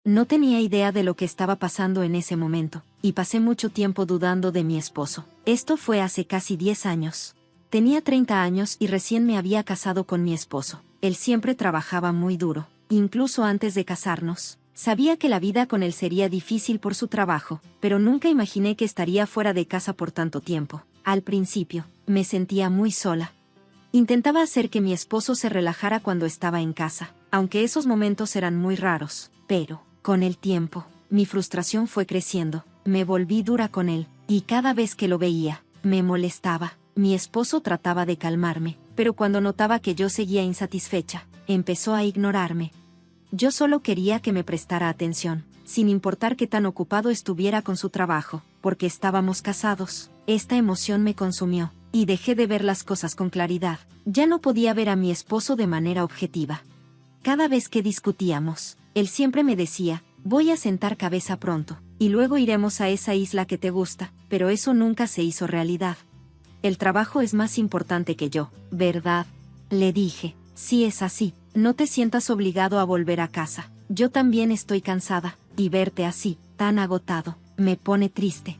No tenía idea de lo que estaba pasando en ese momento, y pasé mucho tiempo dudando de mi esposo. Esto fue hace casi 10 años. Tenía 30 años y recién me había casado con mi esposo. Él siempre trabajaba muy duro, incluso antes de casarnos. Sabía que la vida con él sería difícil por su trabajo, pero nunca imaginé que estaría fuera de casa por tanto tiempo. Al principio, me sentía muy sola. Intentaba hacer que mi esposo se relajara cuando estaba en casa, aunque esos momentos eran muy raros, pero, con el tiempo, mi frustración fue creciendo, me volví dura con él, y cada vez que lo veía, me molestaba. Mi esposo trataba de calmarme, pero cuando notaba que yo seguía insatisfecha, empezó a ignorarme. Yo solo quería que me prestara atención, sin importar qué tan ocupado estuviera con su trabajo, porque estábamos casados. Esta emoción me consumió, y dejé de ver las cosas con claridad. Ya no podía ver a mi esposo de manera objetiva. Cada vez que discutíamos, él siempre me decía, voy a sentar cabeza pronto, y luego iremos a esa isla que te gusta, pero eso nunca se hizo realidad. El trabajo es más importante que yo, ¿verdad? Le dije, si es así, no te sientas obligado a volver a casa. Yo también estoy cansada, y verte así, tan agotado, me pone triste.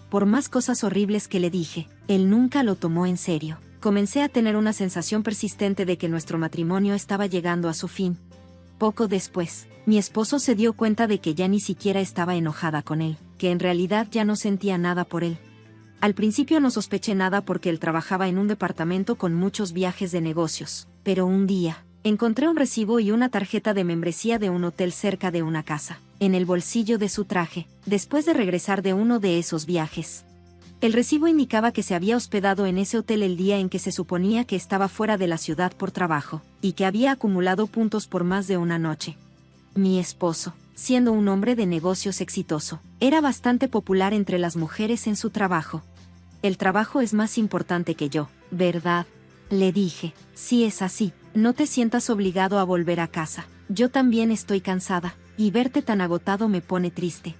Por más cosas horribles que le dije, él nunca lo tomó en serio. Comencé a tener una sensación persistente de que nuestro matrimonio estaba llegando a su fin. Poco después, mi esposo se dio cuenta de que ya ni siquiera estaba enojada con él, que en realidad ya no sentía nada por él. Al principio no sospeché nada porque él trabajaba en un departamento con muchos viajes de negocios, pero un día, encontré un recibo y una tarjeta de membresía de un hotel cerca de una casa, en el bolsillo de su traje, después de regresar de uno de esos viajes. El recibo indicaba que se había hospedado en ese hotel el día en que se suponía que estaba fuera de la ciudad por trabajo, y que había acumulado puntos por más de una noche. Mi esposo, siendo un hombre de negocios exitoso, era bastante popular entre las mujeres en su trabajo. El trabajo es más importante que yo, ¿verdad? Le dije, si es así, no te sientas obligado a volver a casa. Yo también estoy cansada, y verte tan agotado me pone triste.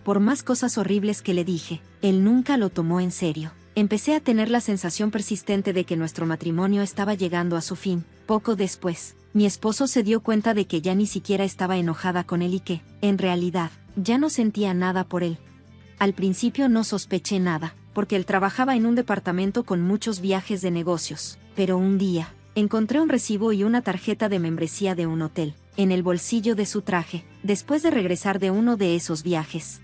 Por más cosas horribles que le dije, él nunca lo tomó en serio. Empecé a tener la sensación persistente de que nuestro matrimonio estaba llegando a su fin. Poco después, mi esposo se dio cuenta de que ya ni siquiera estaba enojada con él y que, en realidad, ya no sentía nada por él. Al principio no sospeché nada, porque él trabajaba en un departamento con muchos viajes de negocios, pero un día, encontré un recibo y una tarjeta de membresía de un hotel, en el bolsillo de su traje, después de regresar de uno de esos viajes.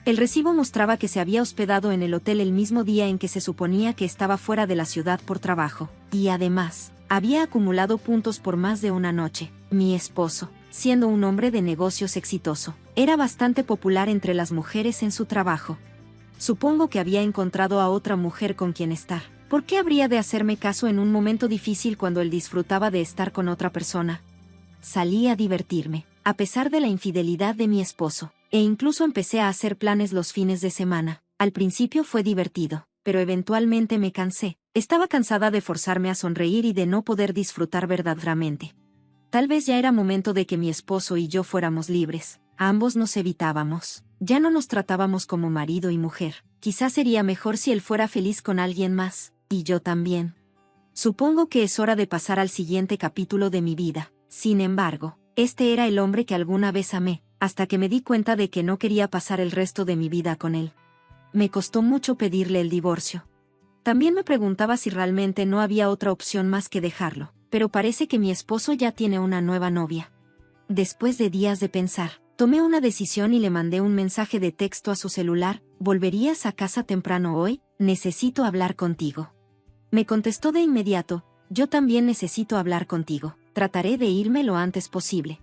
El recibo mostraba que se había hospedado en el hotel el mismo día en que se suponía que estaba fuera de la ciudad por trabajo, y además, había acumulado puntos por más de una noche. Mi esposo, siendo un hombre de negocios exitoso, era bastante popular entre las mujeres en su trabajo. Supongo que había encontrado a otra mujer con quien estar. ¿Por qué habría de hacerme caso en un momento difícil cuando él disfrutaba de estar con otra persona? Salí a divertirme, a pesar de la infidelidad de mi esposo, e incluso empecé a hacer planes los fines de semana. Al principio fue divertido, pero eventualmente me cansé. Estaba cansada de forzarme a sonreír y de no poder disfrutar verdaderamente. Tal vez ya era momento de que mi esposo y yo fuéramos libres. Ambos nos evitábamos. Ya no nos tratábamos como marido y mujer. Quizás sería mejor si él fuera feliz con alguien más, y yo también. Supongo que es hora de pasar al siguiente capítulo de mi vida. Sin embargo, este era el hombre que alguna vez amé, hasta que me di cuenta de que no quería pasar el resto de mi vida con él. Me costó mucho pedirle el divorcio. También me preguntaba si realmente no había otra opción más que dejarlo, pero parece que mi esposo ya tiene una nueva novia. Después de días de pensar, tomé una decisión y le mandé un mensaje de texto a su celular: ¿volverías a casa temprano hoy? Necesito hablar contigo. Me contestó de inmediato: yo también necesito hablar contigo. Trataré de irme lo antes posible.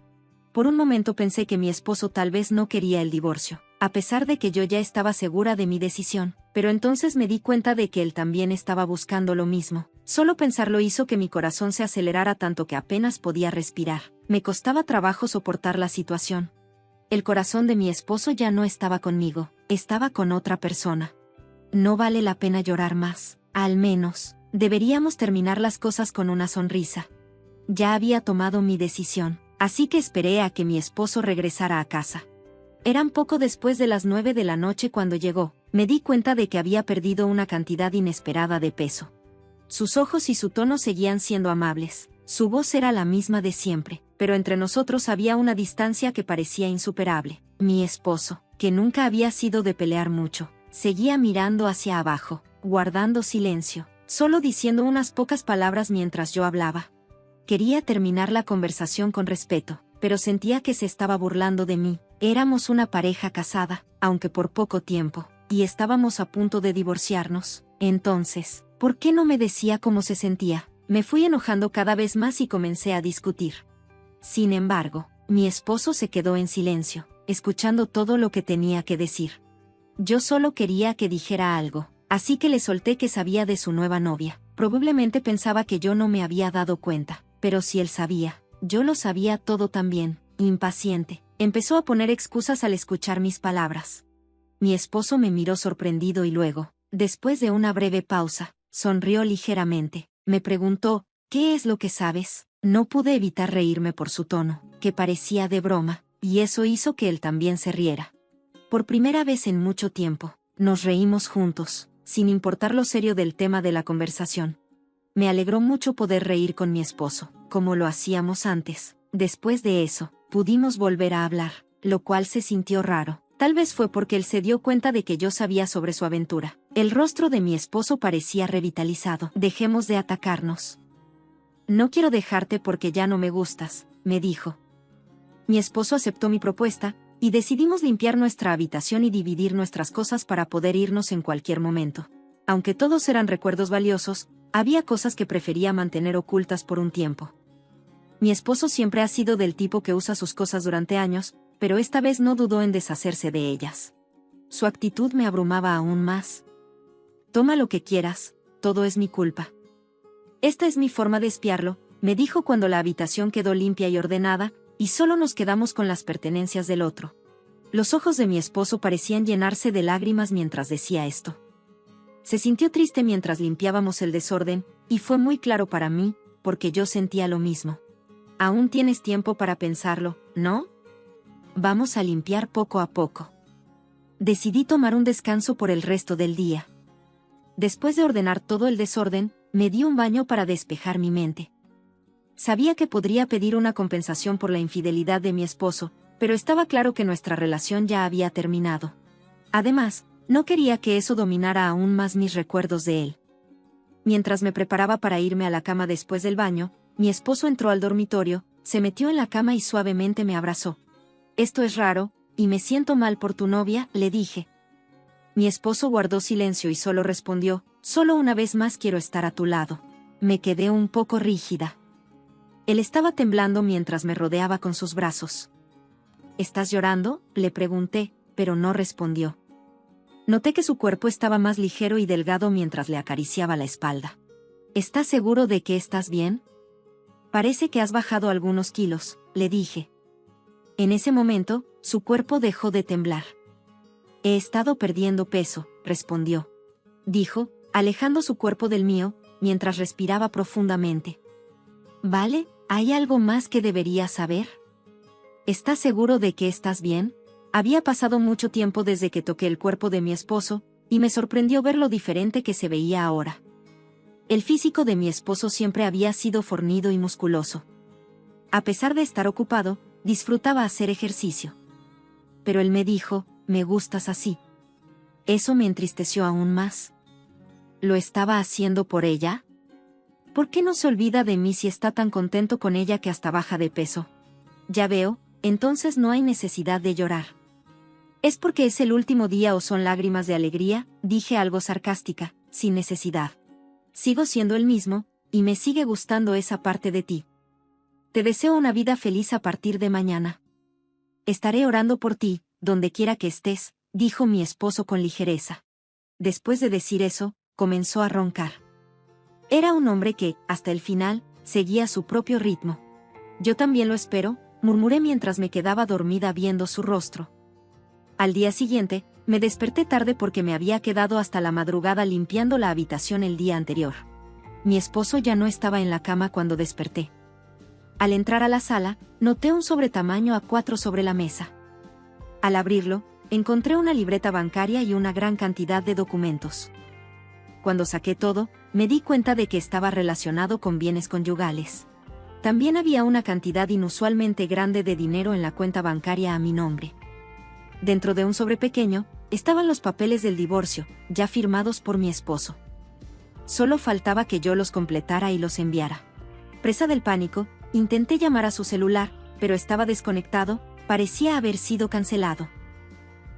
Por un momento pensé que mi esposo tal vez no quería el divorcio, a pesar de que yo ya estaba segura de mi decisión, pero entonces me di cuenta de que él también estaba buscando lo mismo. Solo pensarlo hizo que mi corazón se acelerara tanto que apenas podía respirar. Me costaba trabajo soportar la situación. El corazón de mi esposo ya no estaba conmigo, estaba con otra persona. No vale la pena llorar más, al menos, deberíamos terminar las cosas con una sonrisa. Ya había tomado mi decisión, así que esperé a que mi esposo regresara a casa. Eran poco después de las 9 de la noche cuando llegó. Me di cuenta de que había perdido una cantidad inesperada de peso. Sus ojos y su tono seguían siendo amables, su voz era la misma de siempre, pero entre nosotros había una distancia que parecía insuperable. Mi esposo, que nunca había sido de pelear mucho, seguía mirando hacia abajo, guardando silencio, solo diciendo unas pocas palabras mientras yo hablaba. Quería terminar la conversación con respeto, pero sentía que se estaba burlando de mí. Éramos una pareja casada, aunque por poco tiempo, y estábamos a punto de divorciarnos. Entonces, ¿por qué no me decía cómo se sentía? Me fui enojando cada vez más y comencé a discutir. Sin embargo, mi esposo se quedó en silencio, escuchando todo lo que tenía que decir. Yo solo quería que dijera algo, así que le solté que sabía de su nueva novia. Probablemente pensaba que yo no me había dado cuenta, pero si él sabía, yo lo sabía todo también. Impaciente, empezó a poner excusas al escuchar mis palabras. Mi esposo me miró sorprendido y luego, después de una breve pausa, sonrió ligeramente. Me preguntó, ¿qué es lo que sabes? No pude evitar reírme por su tono, que parecía de broma, y eso hizo que él también se riera. Por primera vez en mucho tiempo, nos reímos juntos, sin importar lo serio del tema de la conversación. Me alegró mucho poder reír con mi esposo, como lo hacíamos antes. Después de eso, pudimos volver a hablar, lo cual se sintió raro. Tal vez fue porque él se dio cuenta de que yo sabía sobre su aventura. El rostro de mi esposo parecía revitalizado. Dejemos de atacarnos. No quiero dejarte porque ya no me gustas, me dijo. Mi esposo aceptó mi propuesta, y decidimos limpiar nuestra habitación y dividir nuestras cosas para poder irnos en cualquier momento. Aunque todos eran recuerdos valiosos, había cosas que prefería mantener ocultas por un tiempo. Mi esposo siempre ha sido del tipo que usa sus cosas durante años, pero esta vez no dudó en deshacerse de ellas. Su actitud me abrumaba aún más. Toma lo que quieras, todo es mi culpa. Esta es mi forma de espiarlo, me dijo cuando la habitación quedó limpia y ordenada, y solo nos quedamos con las pertenencias del otro. Los ojos de mi esposo parecían llenarse de lágrimas mientras decía esto. Se sintió triste mientras limpiábamos el desorden, y fue muy claro para mí, porque yo sentía lo mismo. Aún tienes tiempo para pensarlo, ¿no? Vamos a limpiar poco a poco. Decidí tomar un descanso por el resto del día. Después de ordenar todo el desorden, me di un baño para despejar mi mente. Sabía que podría pedir una compensación por la infidelidad de mi esposo, pero estaba claro que nuestra relación ya había terminado. Además, no quería que eso dominara aún más mis recuerdos de él. Mientras me preparaba para irme a la cama después del baño, mi esposo entró al dormitorio, se metió en la cama y suavemente me abrazó. Esto es raro, y me siento mal por tu novia, le dije. Mi esposo guardó silencio y solo respondió, solo una vez más quiero estar a tu lado. Me quedé un poco rígida. Él estaba temblando mientras me rodeaba con sus brazos. ¿Estás llorando?, le pregunté, pero no respondió. Noté que su cuerpo estaba más ligero y delgado mientras le acariciaba la espalda. ¿Estás seguro de que estás bien? Parece que has bajado algunos kilos, le dije. En ese momento, su cuerpo dejó de temblar. He estado perdiendo peso, respondió. Dijo, alejando su cuerpo del mío, mientras respiraba profundamente. Vale, ¿hay algo más que debería saber? ¿Estás seguro de que estás bien? Había pasado mucho tiempo desde que toqué el cuerpo de mi esposo, y me sorprendió ver lo diferente que se veía ahora. El físico de mi esposo siempre había sido fornido y musculoso. A pesar de estar ocupado, disfrutaba hacer ejercicio. Pero él me dijo, me gustas así. Eso me entristeció aún más. ¿Lo estaba haciendo por ella? ¿Por qué no se olvida de mí si está tan contento con ella que hasta baja de peso? Ya veo, entonces no hay necesidad de llorar. ¿Es porque es el último día o son lágrimas de alegría?, dije algo sarcástica, sin necesidad. Sigo siendo el mismo, y me sigue gustando esa parte de ti. Te deseo una vida feliz a partir de mañana. Estaré orando por ti, donde quiera que estés, dijo mi esposo con ligereza. Después de decir eso, comenzó a roncar. Era un hombre que, hasta el final, seguía su propio ritmo. Yo también lo espero, murmuré mientras me quedaba dormida viendo su rostro. Al día siguiente, me desperté tarde porque me había quedado hasta la madrugada limpiando la habitación el día anterior. Mi esposo ya no estaba en la cama cuando desperté. Al entrar a la sala, noté un sobretamaño A4 sobre la mesa. Al abrirlo, encontré una libreta bancaria y una gran cantidad de documentos. Cuando saqué todo, me di cuenta de que estaba relacionado con bienes conyugales. También había una cantidad inusualmente grande de dinero en la cuenta bancaria a mi nombre. Dentro de un sobre pequeño, estaban los papeles del divorcio, ya firmados por mi esposo. Solo faltaba que yo los completara y los enviara. Presa del pánico, intenté llamar a su celular, pero estaba desconectado, parecía haber sido cancelado.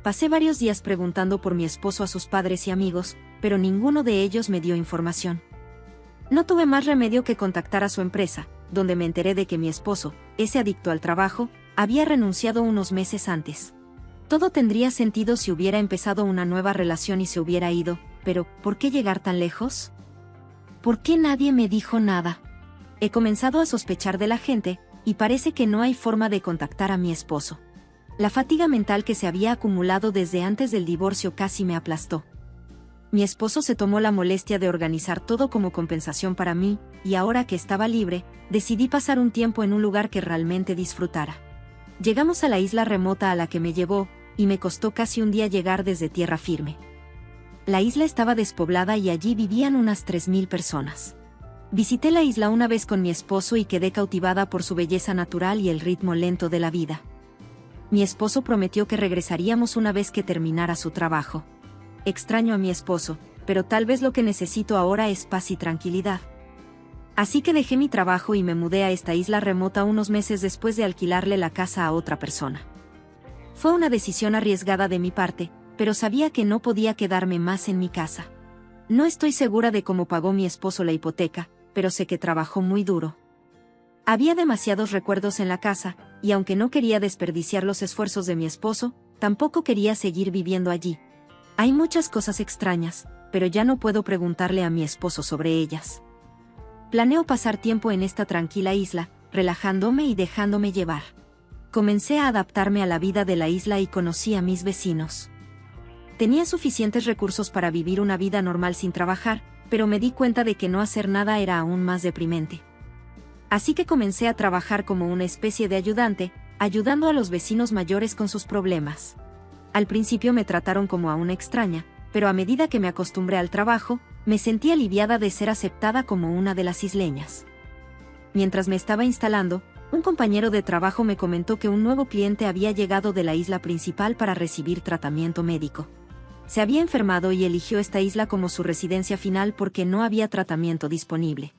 Pasé varios días preguntando por mi esposo a sus padres y amigos, pero ninguno de ellos me dio información. No tuve más remedio que contactar a su empresa, donde me enteré de que mi esposo, ese adicto al trabajo, había renunciado unos meses antes. Todo tendría sentido si hubiera empezado una nueva relación y se hubiera ido, pero ¿por qué llegar tan lejos? ¿Por qué nadie me dijo nada? He comenzado a sospechar de la gente, y parece que no hay forma de contactar a mi esposo. La fatiga mental que se había acumulado desde antes del divorcio casi me aplastó. Mi esposo se tomó la molestia de organizar todo como compensación para mí, y ahora que estaba libre, decidí pasar un tiempo en un lugar que realmente disfrutara. Llegamos a la isla remota a la que me llevó, y me costó casi un día llegar desde tierra firme. La isla estaba despoblada y allí vivían unas 3.000 personas. Visité la isla una vez con mi esposo y quedé cautivada por su belleza natural y el ritmo lento de la vida. Mi esposo prometió que regresaríamos una vez que terminara su trabajo. Extraño a mi esposo, pero tal vez lo que necesito ahora es paz y tranquilidad. Así que dejé mi trabajo y me mudé a esta isla remota unos meses después de alquilarle la casa a otra persona. Fue una decisión arriesgada de mi parte, pero sabía que no podía quedarme más en mi casa. No estoy segura de cómo pagó mi esposo la hipoteca, pero sé que trabajó muy duro. Había demasiados recuerdos en la casa, y aunque no quería desperdiciar los esfuerzos de mi esposo, tampoco quería seguir viviendo allí. Hay muchas cosas extrañas, pero ya no puedo preguntarle a mi esposo sobre ellas. Planeo pasar tiempo en esta tranquila isla, relajándome y dejándome llevar. Comencé a adaptarme a la vida de la isla y conocí a mis vecinos. Tenía suficientes recursos para vivir una vida normal sin trabajar, pero me di cuenta de que no hacer nada era aún más deprimente. Así que comencé a trabajar como una especie de ayudante, ayudando a los vecinos mayores con sus problemas. Al principio me trataron como a una extraña, pero a medida que me acostumbré al trabajo, me sentí aliviada de ser aceptada como una de las isleñas. Mientras me estaba instalando, un compañero de trabajo me comentó que un nuevo cliente había llegado de la isla principal para recibir tratamiento médico. Se había enfermado y eligió esta isla como su residencia final porque no había tratamiento disponible.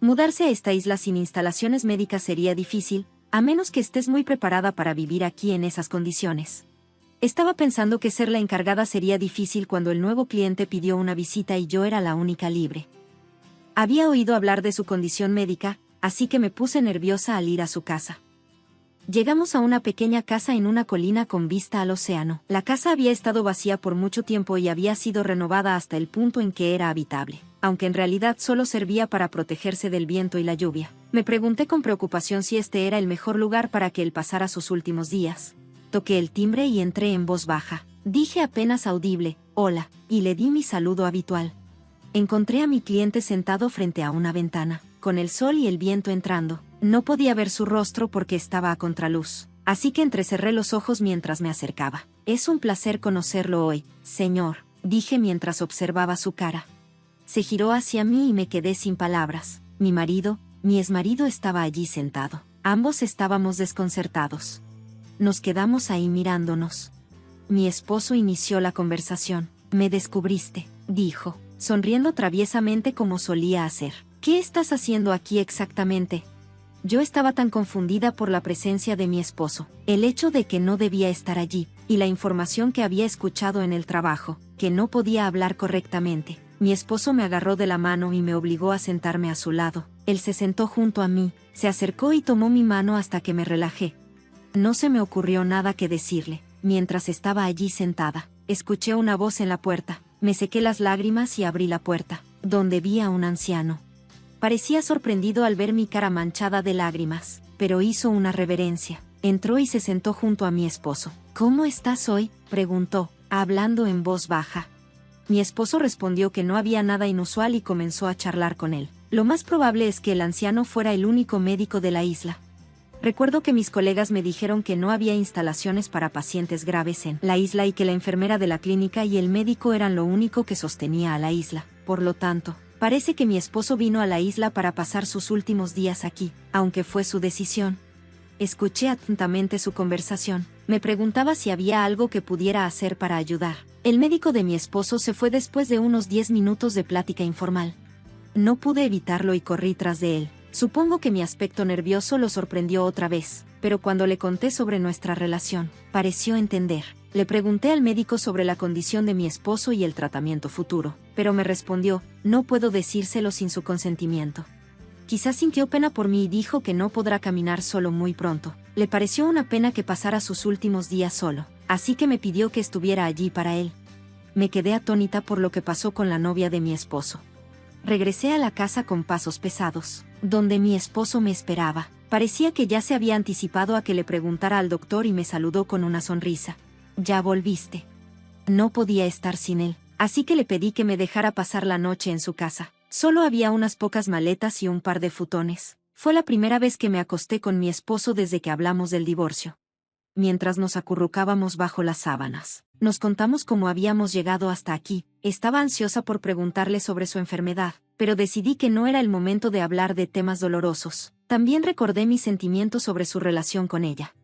Mudarse a esta isla sin instalaciones médicas sería difícil, a menos que estés muy preparada para vivir aquí en esas condiciones. Estaba pensando que ser la encargada sería difícil cuando el nuevo cliente pidió una visita y yo era la única libre. Había oído hablar de su condición médica, así que me puse nerviosa al ir a su casa. Llegamos a una pequeña casa en una colina con vista al océano. La casa había estado vacía por mucho tiempo y había sido renovada hasta el punto en que era habitable, aunque en realidad solo servía para protegerse del viento y la lluvia. Me pregunté con preocupación si este era el mejor lugar para que él pasara sus últimos días. Toqué el timbre y entré en voz baja. Dije apenas audible, «Hola», y le di mi saludo habitual. Encontré a mi cliente sentado frente a una ventana, con el sol y el viento entrando. No podía ver su rostro porque estaba a contraluz, así que entrecerré los ojos mientras me acercaba. «Es un placer conocerlo hoy, señor», dije mientras observaba su cara. Se giró hacia mí y me quedé sin palabras. Mi exmarido estaba allí sentado. Ambos estábamos desconcertados. Nos quedamos ahí mirándonos. Mi esposo inició la conversación. «Me descubriste», dijo, sonriendo traviesamente como solía hacer. «¿Qué estás haciendo aquí exactamente?» Yo estaba tan confundida por la presencia de mi esposo, el hecho de que no debía estar allí, y la información que había escuchado en el trabajo, que no podía hablar correctamente. Mi esposo me agarró de la mano y me obligó a sentarme a su lado. Él se sentó junto a mí, se acercó y tomó mi mano hasta que me relajé. No se me ocurrió nada que decirle. Mientras estaba allí sentada, escuché una voz en la puerta. Me sequé las lágrimas y abrí la puerta, donde vi a un anciano. Parecía sorprendido al ver mi cara manchada de lágrimas, pero hizo una reverencia. Entró y se sentó junto a mi esposo. «¿Cómo estás hoy?», preguntó, hablando en voz baja. Mi esposo respondió que no había nada inusual y comenzó a charlar con él. Lo más probable es que el anciano fuera el único médico de la isla. Recuerdo que mis colegas me dijeron que no había instalaciones para pacientes graves en la isla y que la enfermera de la clínica y el médico eran lo único que sostenía a la isla. Por lo tanto, Parece que mi esposo vino a la isla para pasar sus últimos días aquí, aunque fue su decisión. Escuché atentamente su conversación. Me preguntaba si había algo que pudiera hacer para ayudar. El médico de mi esposo se fue después de unos 10 minutos de plática informal. No pude evitarlo y corrí tras de él. Supongo que mi aspecto nervioso lo sorprendió otra vez, pero cuando le conté sobre nuestra relación, pareció entender. Le pregunté al médico sobre la condición de mi esposo y el tratamiento futuro, pero me respondió, no puedo decírselo sin su consentimiento. Quizás sintió pena por mí y dijo que no podrá caminar solo muy pronto. Le pareció una pena que pasara sus últimos días solo, así que me pidió que estuviera allí para él. Me quedé atónita por lo que pasó con la novia de mi esposo. Regresé a la casa con pasos pesados, donde mi esposo me esperaba. Parecía que ya se había anticipado a que le preguntara al doctor y me saludó con una sonrisa. ¿Ya volviste? No podía estar sin él, así que le pedí que me dejara pasar la noche en su casa. Solo había unas pocas maletas y un par de futones. Fue la primera vez que me acosté con mi esposo desde que hablamos del divorcio. Mientras nos acurrucábamos bajo las sábanas, nos contamos cómo habíamos llegado hasta aquí. Estaba ansiosa por preguntarle sobre su enfermedad, pero decidí que no era el momento de hablar de temas dolorosos. También recordé mis sentimientos sobre su relación con ella.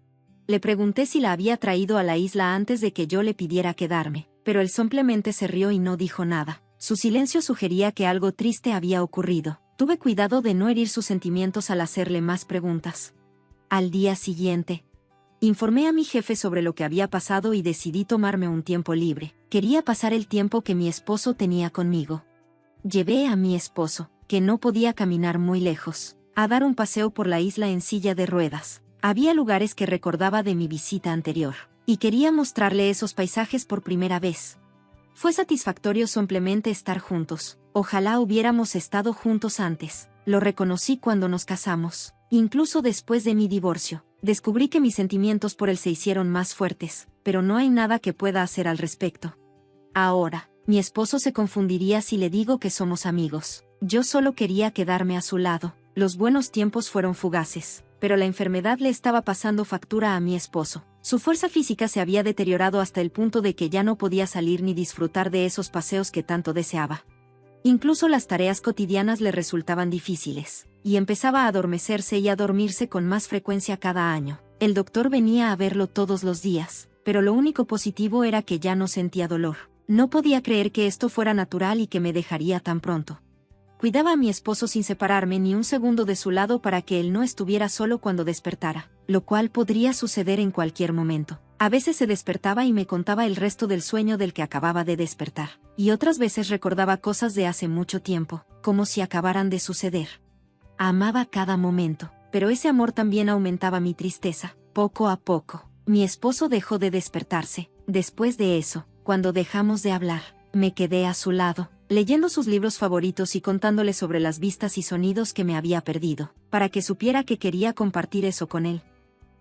Le pregunté si la había traído a la isla antes de que yo le pidiera quedarme, pero él simplemente se rió y no dijo nada. Su silencio sugería que algo triste había ocurrido. Tuve cuidado de no herir sus sentimientos al hacerle más preguntas. Al día siguiente, informé a mi jefe sobre lo que había pasado y decidí tomarme un tiempo libre. Quería pasar el tiempo que mi esposo tenía conmigo. Llevé a mi esposo, que no podía caminar muy lejos, a dar un paseo por la isla en silla de ruedas. Había lugares que recordaba de mi visita anterior, y quería mostrarle esos paisajes por primera vez. Fue satisfactorio simplemente estar juntos. Ojalá hubiéramos estado juntos antes. Lo reconocí cuando nos casamos. Incluso después de mi divorcio, descubrí que mis sentimientos por él se hicieron más fuertes, pero no hay nada que pueda hacer al respecto. Ahora, mi esposo se confundiría si le digo que somos amigos. Yo solo quería quedarme a su lado. Los buenos tiempos fueron fugaces, pero la enfermedad le estaba pasando factura a mi esposo. Su fuerza física se había deteriorado hasta el punto de que ya no podía salir ni disfrutar de esos paseos que tanto deseaba. Incluso las tareas cotidianas le resultaban difíciles, y empezaba a adormecerse y a dormirse con más frecuencia cada año. El doctor venía a verlo todos los días, pero lo único positivo era que ya no sentía dolor. No podía creer que esto fuera natural y que me dejaría tan pronto. Cuidaba a mi esposo sin separarme ni un segundo de su lado para que él no estuviera solo cuando despertara, lo cual podría suceder en cualquier momento. A veces se despertaba y me contaba el resto del sueño del que acababa de despertar, y otras veces recordaba cosas de hace mucho tiempo, como si acabaran de suceder. Amaba cada momento, pero ese amor también aumentaba mi tristeza. Poco a poco, mi esposo dejó de despertarse. Después de eso, cuando dejamos de hablar, me quedé a su lado, leyendo sus libros favoritos y contándole sobre las vistas y sonidos que me había perdido, para que supiera que quería compartir eso con él.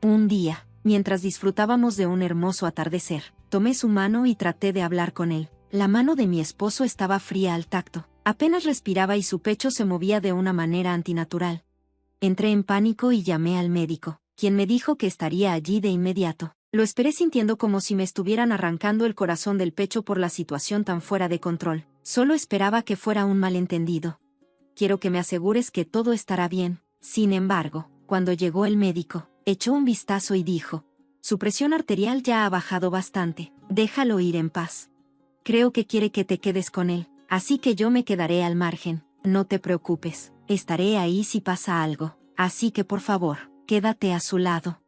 Un día, mientras disfrutábamos de un hermoso atardecer, tomé su mano y traté de hablar con él. La mano de mi esposo estaba fría al tacto, apenas respiraba y su pecho se movía de una manera antinatural. Entré en pánico y llamé al médico, quien me dijo que estaría allí de inmediato. Lo esperé sintiendo como si me estuvieran arrancando el corazón del pecho por la situación tan fuera de control. Solo esperaba que fuera un malentendido. Quiero que me asegures que todo estará bien. Sin embargo, cuando llegó el médico, echó un vistazo y dijo: su presión arterial ya ha bajado bastante, déjalo ir en paz. Creo que quiere que te quedes con él, así que yo me quedaré al margen. No te preocupes, estaré ahí si pasa algo, así que por favor, quédate a su lado.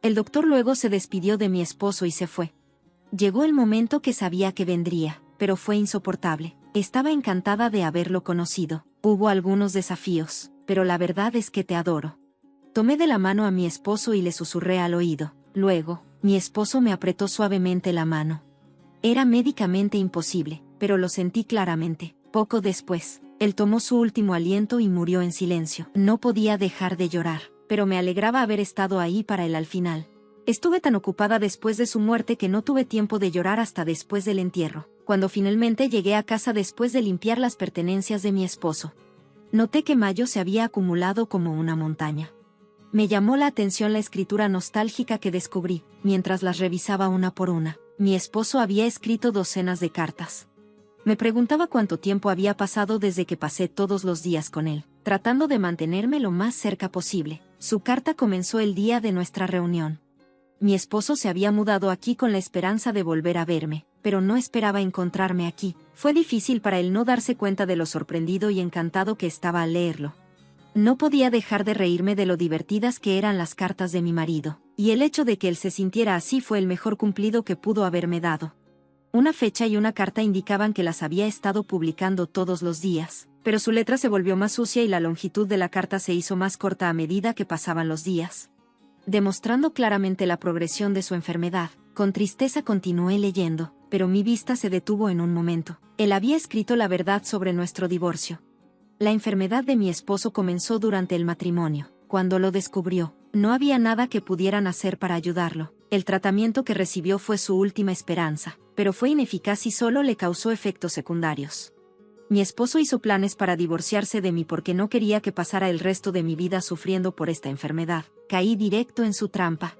El doctor luego se despidió de mi esposo y se fue. Llegó el momento que sabía que vendría, pero fue insoportable. Estaba encantada de haberlo conocido. Hubo algunos desafíos, pero la verdad es que te adoro. Tomé de la mano a mi esposo y le susurré al oído. Luego, mi esposo me apretó suavemente la mano. Era médicamente imposible, pero lo sentí claramente. Poco después, él tomó su último aliento y murió en silencio. No podía dejar de llorar, pero me alegraba haber estado ahí para él al final. Estuve tan ocupada después de su muerte que no tuve tiempo de llorar hasta después del entierro, cuando finalmente llegué a casa después de limpiar las pertenencias de mi esposo. Noté que mayo se había acumulado como una montaña. Me llamó la atención la escritura nostálgica que descubrí, mientras las revisaba una por una. Mi esposo había escrito docenas de cartas. Me preguntaba cuánto tiempo había pasado desde que pasé todos los días con él, tratando de mantenerme lo más cerca posible. Su carta comenzó el día de nuestra reunión. Mi esposo se había mudado aquí con la esperanza de volver a verme, pero no esperaba encontrarme aquí. Fue difícil para él no darse cuenta de lo sorprendido y encantado que estaba al leerlo. No podía dejar de reírme de lo divertidas que eran las cartas de mi marido, y el hecho de que él se sintiera así fue el mejor cumplido que pudo haberme dado. Una fecha y una carta indicaban que las había estado publicando todos los días, pero su letra se volvió más sucia y la longitud de la carta se hizo más corta a medida que pasaban los días. Demostrando claramente la progresión de su enfermedad, con tristeza continué leyendo, pero mi vista se detuvo en un momento. Él había escrito la verdad sobre nuestro divorcio. La enfermedad de mi esposo comenzó durante el matrimonio. Cuando lo descubrió, no había nada que pudieran hacer para ayudarlo. El tratamiento que recibió fue su última esperanza, pero fue ineficaz y solo le causó efectos secundarios. Mi esposo hizo planes para divorciarse de mí porque no quería que pasara el resto de mi vida sufriendo por esta enfermedad. Caí directo en su trampa.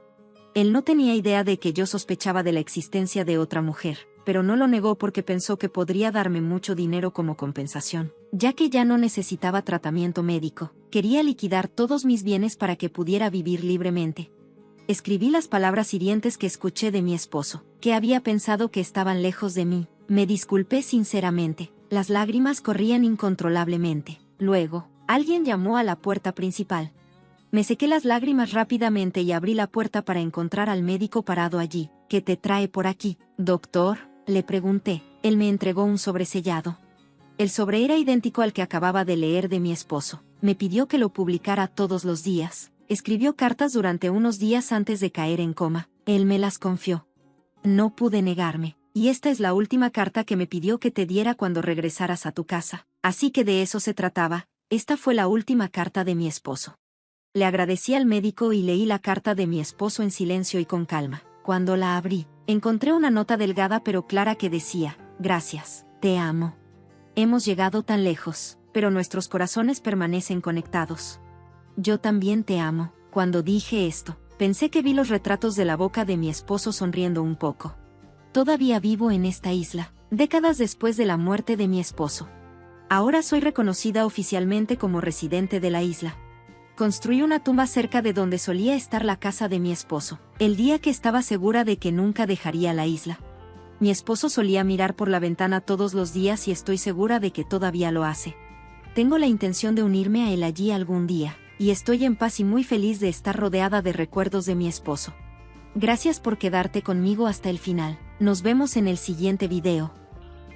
Él no tenía idea de que yo sospechaba de la existencia de otra mujer, pero no lo negó porque pensó que podría darme mucho dinero como compensación. Ya que ya no necesitaba tratamiento médico, quería liquidar todos mis bienes para que pudiera vivir libremente. Escribí las palabras hirientes que escuché de mi esposo, que había pensado que estaban lejos de mí. Me disculpé sinceramente. Las lágrimas corrían incontrolablemente. Luego, alguien llamó a la puerta principal. Me sequé las lágrimas rápidamente y abrí la puerta para encontrar al médico parado allí. ¿Qué te trae por aquí, doctor?, le pregunté. Él me entregó un sobresellado. El sobre era idéntico al que acababa de leer de mi esposo. Me pidió que lo publicara todos los días. Escribió cartas durante unos días antes de caer en coma. Él me las confió. No pude negarme. Y esta es la última carta que me pidió que te diera cuando regresaras a tu casa. Así que de eso se trataba. Esta fue la última carta de mi esposo. Le agradecí al médico y leí la carta de mi esposo en silencio y con calma. Cuando la abrí, encontré una nota delgada pero clara que decía: gracias, te amo. Hemos llegado tan lejos, pero nuestros corazones permanecen conectados. Yo también te amo. Cuando dije esto, pensé que vi los retratos de la boca de mi esposo sonriendo un poco. Todavía vivo en esta isla, décadas después de la muerte de mi esposo. Ahora soy reconocida oficialmente como residente de la isla. Construí una tumba cerca de donde solía estar la casa de mi esposo, el día que estaba segura de que nunca dejaría la isla. Mi esposo solía mirar por la ventana todos los días y estoy segura de que todavía lo hace. Tengo la intención de unirme a él allí algún día, y estoy en paz y muy feliz de estar rodeada de recuerdos de mi esposo. Gracias por quedarte conmigo hasta el final. Nos vemos en el siguiente video.